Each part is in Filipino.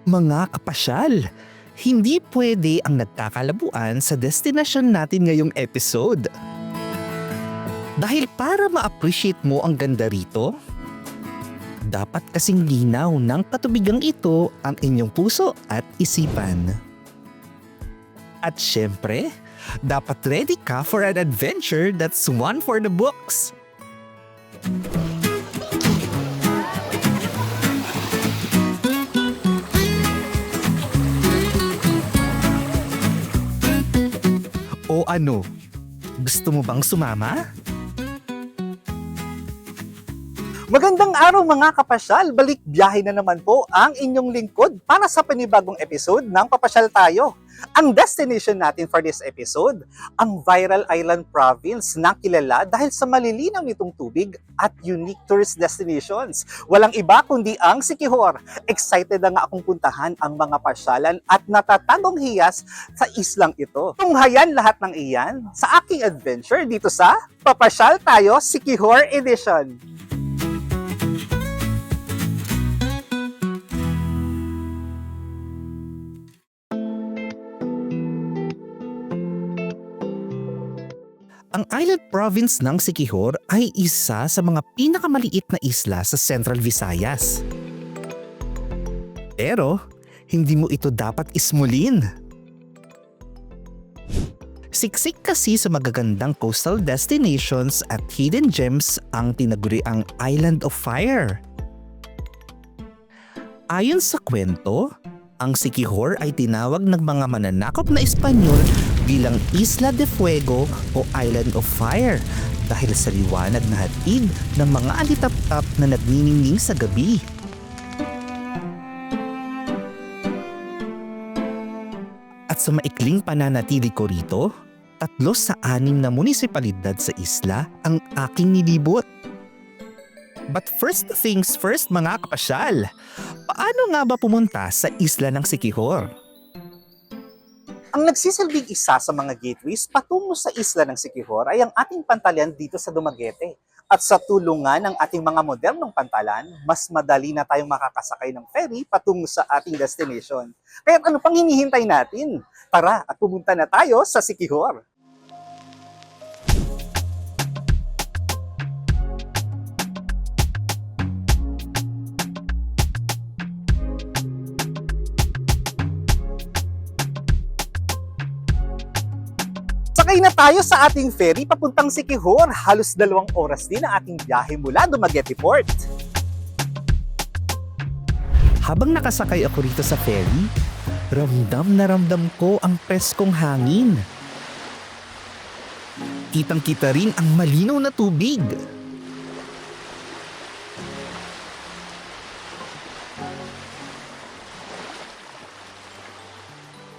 Mga kapasyal, hindi pwede ang nagkakalabuan sa destinasyon natin ngayong episode. Dahil para ma-appreciate mo ang ganda rito, dapat kasing linaw ng katubigang ito ang inyong puso at isipan. At syempre, dapat ready ka for an adventure that's one for the books. O ano, gusto mo bang sumama? Magandang araw mga kapasyal! Balik biyahe na naman po ang inyong lingkod para sa panibagong episode ng Papasyal Tayo. Ang destination natin for this episode, ang viral island province na kilala dahil sa malilinaw nitong tubig at unique tourist destinations. Walang iba kundi ang Siquijor. Excited na nga akong puntahan ang mga pasyalan at natatagong hiyas sa islang ito. Tunghayan lahat ng iyan sa aking adventure dito sa Papasyal Tayo Siquijor Edition. Ang island province ng Siquijor ay isa sa mga pinakamaliit na isla sa Central Visayas. Pero, hindi mo ito dapat ismulin. Siksik kasi sa magagandang coastal destinations at hidden gems ang tinaguriang Island of Fire. Ayon sa kwento, ang Siquijor ay tinawag ng mga mananakop na Espanyol bilang Isla de Fuego o Island of Fire dahil sa liwanag na hatid ng mga alitap-tap na nagniningning sa gabi. At sa maikling pananatili ko rito, 3 sa 6 na munisipalidad sa isla ang aking nilibot. But first things first mga kapasyal, paano nga ba pumunta sa isla ng Siquijor? Ang nagsisilbing isa sa mga gateways patungo sa isla ng Siquijor ay ang ating pantalan dito sa Dumaguete. At sa tulungan ng ating mga modernong pantalan, mas madali na tayong makakasakay ng ferry patungo sa ating destination. Kaya ano pang hinihintay natin? Tara at pumunta na tayo sa Siquijor! Sakay na tayo sa ating ferry papuntang Siquijor. Halos 2 oras din ang ating biyahe mula Dumaguete Port. Habang nakasakay ako rito sa ferry, ramdam na ramdam ko ang preskong hangin. Kitang-kita rin ang malinaw na tubig.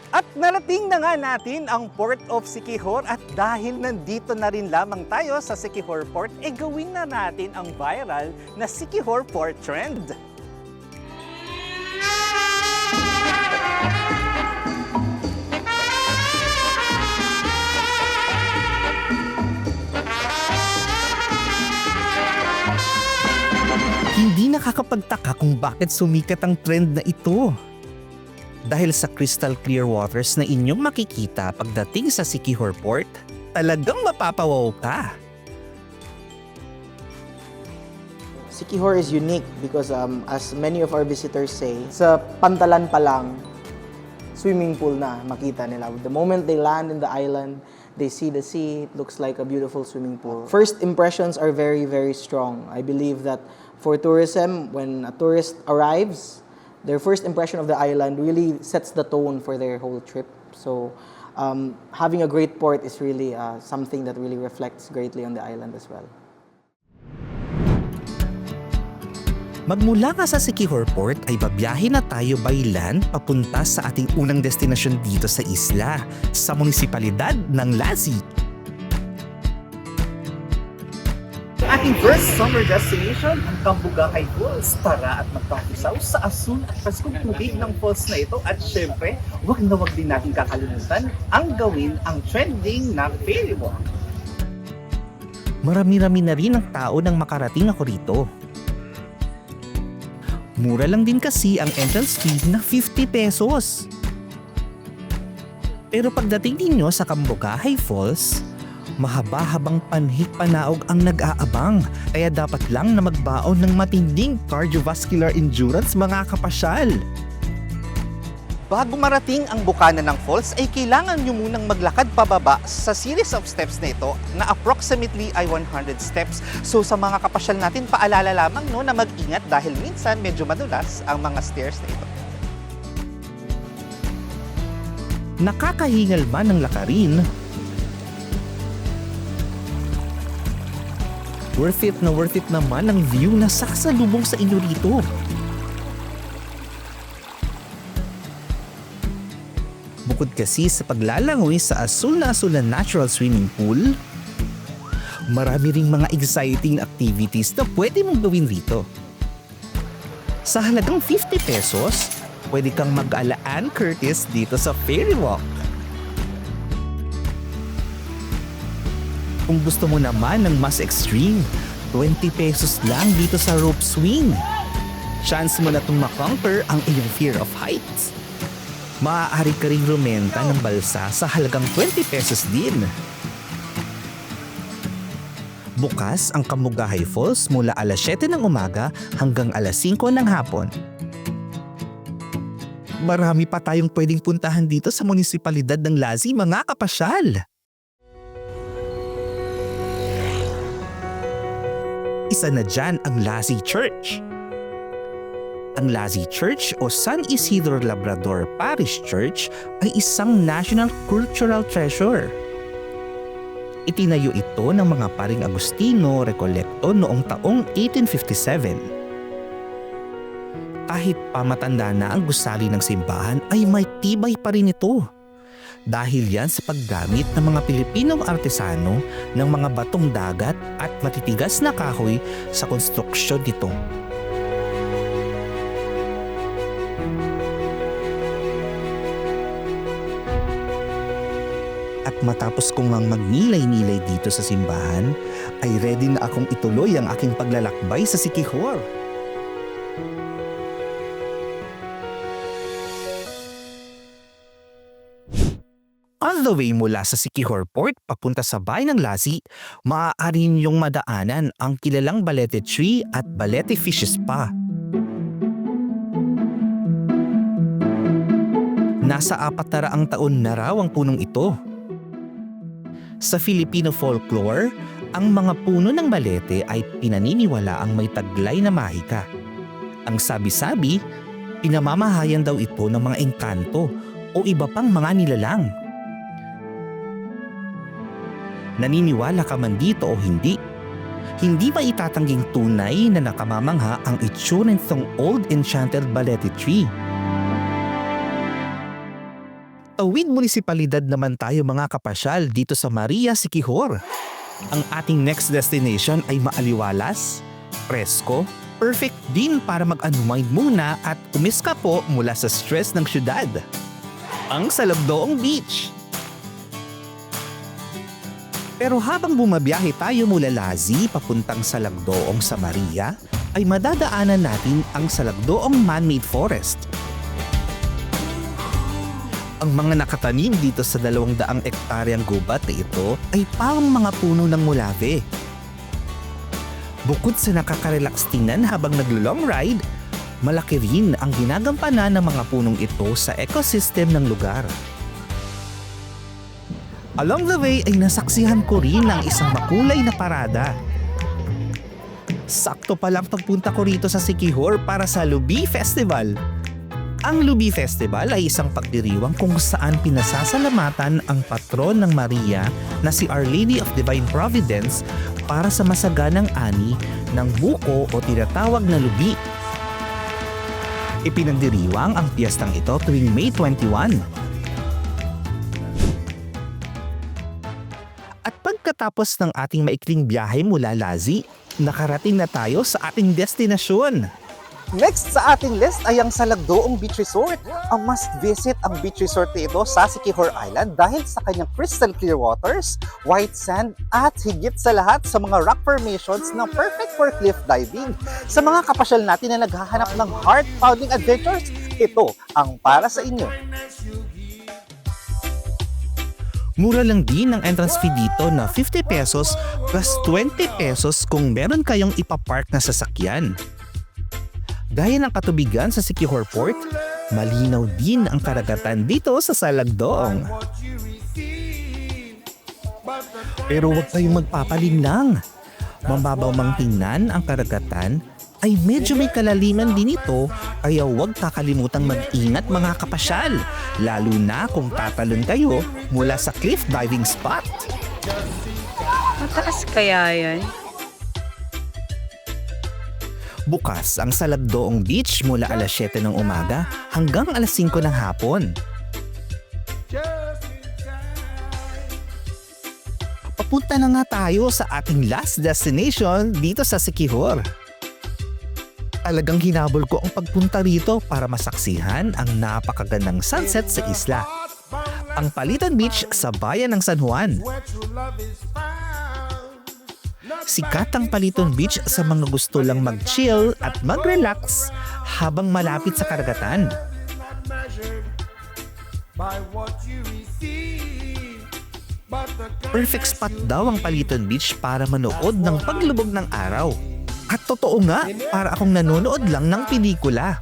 At narating na nga natin ang Port of Siquijor at dahil nandito na rin lamang tayo sa Siquijor Port, gawin na natin ang viral na Siquijor Port Trend. Hindi nakakapagtaka kung bakit sumikat ang trend na ito. Dahil sa crystal clear waters na inyong makikita pagdating sa Siquijor Port, talagang mapapawaw ka. Siquijor is unique because as many of our visitors say, sa pantalan pa lang, swimming pool na makita nila. The moment they land in the island, they see the sea, it looks like a beautiful swimming pool. First impressions are very, very strong. I believe that for tourism, when a tourist arrives, their first impression of the island really sets the tone for their whole trip. So having a great port is really something that really reflects greatly on the island as well. Magmula nga sa Siquijor Port ay babiyahe na tayo by land papunta sa ating unang destinasyon dito sa isla, sa munisipalidad ng Lasí. Ating first summer destination, ang Cambugacay Falls. Tara at magpampisaw sa asul at paskong tubig ng falls na ito. At syempre, wag na wag din natin kakalimutan ang gawin ang trending na ferry walk. Marami-rami na rin ang tao nang makarating ako rito. Mura lang din kasi ang entrance fee na 50 pesos. Pero pagdating ninyo sa Cambogahay Falls, mahaba-habang panhik-panaog ang nag-aabang, kaya dapat lang na magbaon ng matinding cardiovascular endurance mga kapasyal. Bago marating ang bukana ng falls ay kailangan nyo munang maglakad pababa sa series of steps na ito na approximately ay 100 steps. So sa mga kapasyal natin, paalala lamang no, na mag-ingat dahil minsan medyo madulas ang mga stairs na ito. Nakakahingal man ng lakarin, worth it naman ang view na sasalubong sa inyo rito. Bukod kasi sa paglalangoy sa asul na natural swimming pool, marami ring mga exciting activities na pwede mong gawin rito. Sa halagang 50 pesos, pwede kang mag-alaan Curtis dito sa Ferry Walk. Kung gusto mo naman ng mas extreme, 20 pesos lang dito sa rope swing. Chance mo na itong makonquer ang iyong fear of heights. Maaari ka ring rumenta ng balsa sa halagang 20 pesos din. Bukas ang Cambogahay Falls mula alas 7 ng umaga hanggang alas 5 ng hapon. Marami pa tayong pwedeng puntahan dito sa munisipalidad ng Lazi mga kapasyal. Isa na dyan ang Lazi Church. Ang Lazi Church o San Isidro Labrador Parish Church ay isang national cultural treasure. Itinayo ito ng mga paring Agustino Recolecto noong taong 1857. Kahit pa matanda na ang gusali ng simbahan ay may tibay pa rin ito. Dahil yan sa paggamit ng mga Pilipinong artesano ng mga batong dagat at matitigas na kahoy sa konstruksyon nito. At matapos kong magnilay-nilay dito sa simbahan, ay ready na akong ituloy ang aking paglalakbay sa Siquijor. On the way mula sa Siquijor Port papunta sa bayan ng Lazi, maaari niyong madaanan ang kilalang Balete Tree at Balete Fish Spa. Nasa 400 taon na raw ang punong ito. Sa Filipino folklore, ang mga puno ng balete ay pinaniniwala ang may taglay na mahika. Ang sabi-sabi, pinamamahayan daw ito ng mga engkanto o iba pang mga nilalang. Naniniwala ka man dito o hindi ba itatangging tunay na nakamamangha ang itsura nitong Old Enchanted Balete Tree. Tawid munisipalidad naman tayo mga kapasyal dito sa Maria Siquijor. Ang ating next destination ay maaliwalas, presko, perfect din para mag-unwind muna at umiska po mula sa stress ng syudad. Ang Salagdoong Beach. Pero habang bumabiyahe tayo mula Lazi papuntang Salagdoong sa Maria, ay madadaanan natin ang Salagdoong Man-Made Forest. Ang mga nakatanim dito sa 200 ektaryang gubat na ito ay parang mga puno ng mulave. Bukod sa nakaka-relax tingnan habang naglo-long ride, malaki rin ang ginagampanan ng mga punong ito sa ecosystem ng lugar. Along the way ay nasaksihan ko rin ang isang makulay na parada. Sakto pa lang pagpunta ko rito sa Siquijor para sa Lubi Festival. Ang Lubi Festival ay isang pagdiriwang kung saan pinasasalamatan ang patron ng Maria na si Our Lady of Divine Providence para sa masaganang ani ng buko o tinatawag na lubi. Ipinagdiriwang ang piyestang ito tuwing May 21. At pagkatapos ng ating maikling biyahe mula Lazi, nakarating na tayo sa ating destinasyon. Next sa ating list ay ang Salagdoong Beach Resort. Ang must-visit ang beach resort na ito sa Siquijor Island dahil sa kanyang crystal clear waters, white sand, at higit sa lahat sa mga rock formations na perfect for cliff diving. Sa mga kapasyal natin na naghahanap ng heart-pounding adventures, ito ang para sa inyo. Mura lang din ang entrance fee dito na 50 pesos plus 20 pesos kung meron kayong ipapark na sasakyan. Gaya ng katubigan sa Siquijor Port, malinaw din ang karagatan dito sa Salagdoong. Pero huwag kayong magpapalinlang. Mababaw mang tingnan ang karagatan, ay medyo may kalaliman din ito, kaya huwag kakalimutang mag-ingat mga kapasyal, lalo na kung tatalon kayo mula sa cliff diving spot. Mataas kaya yan? Bukas ang Salagdoong Beach mula alas 7 ng umaga hanggang alas 5 ng hapon. Papunta na nga tayo sa ating last destination dito sa Siquijor. Talagang hinabol ko ang pagpunta rito para masaksihan ang napakagandang sunset sa isla. Ang Palitan Beach sa bayan ng San Juan. Sikat ang Palitan Beach sa mga gusto lang mag-chill at mag-relax habang malapit sa karagatan. Perfect spot daw ang Palitan Beach para manood ng paglubog ng araw. At totoo nga, para akong nanonood lang ng pelikula.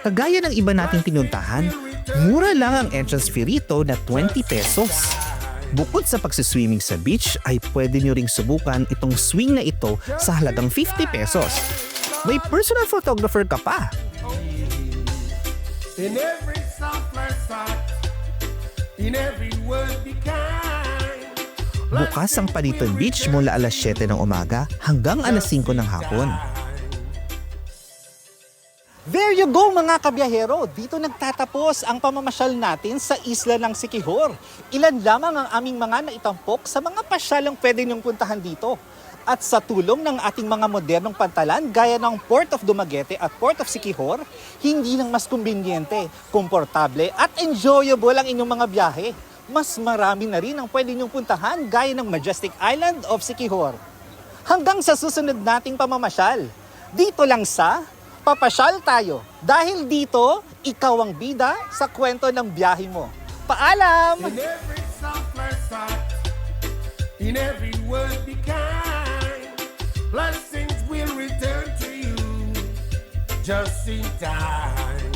Kagaya ng iba nating pinuntahan, mura lang ang entrance fee rito na 20 pesos. Bukod sa pagsiswimming sa beach, ay pwede nyo ring subukan itong swing na ito sa halagang 50 pesos. May personal photographer ka pa. In every software site, in every word be kind. Bukas ang Palitan Beach mula alas 7 ng umaga hanggang alas 5 ng hapon. There you go mga kabiyahero! Dito nagtatapos ang pamamasyal natin sa isla ng Siquijor. Ilan lamang ang aming mga naitampok sa mga pasyalang pwede niyong puntahan dito. At sa tulong ng ating mga modernong pantalan gaya ng Port of Dumaguete at Port of Siquijor, hindi lang mas kumbinyente, komportable at enjoyable ang inyong mga biyahe. Mas marami na rin ang pwede niyong puntahan gaya ng Majestic Island of Siquijor. Hanggang sa susunod nating pamamasyal, dito lang sa Papasyal Tayo. Dahil dito, ikaw ang bida sa kwento ng biyahe mo. Paalam! In every software site, in every word be kind. Blessings will return to you just in time.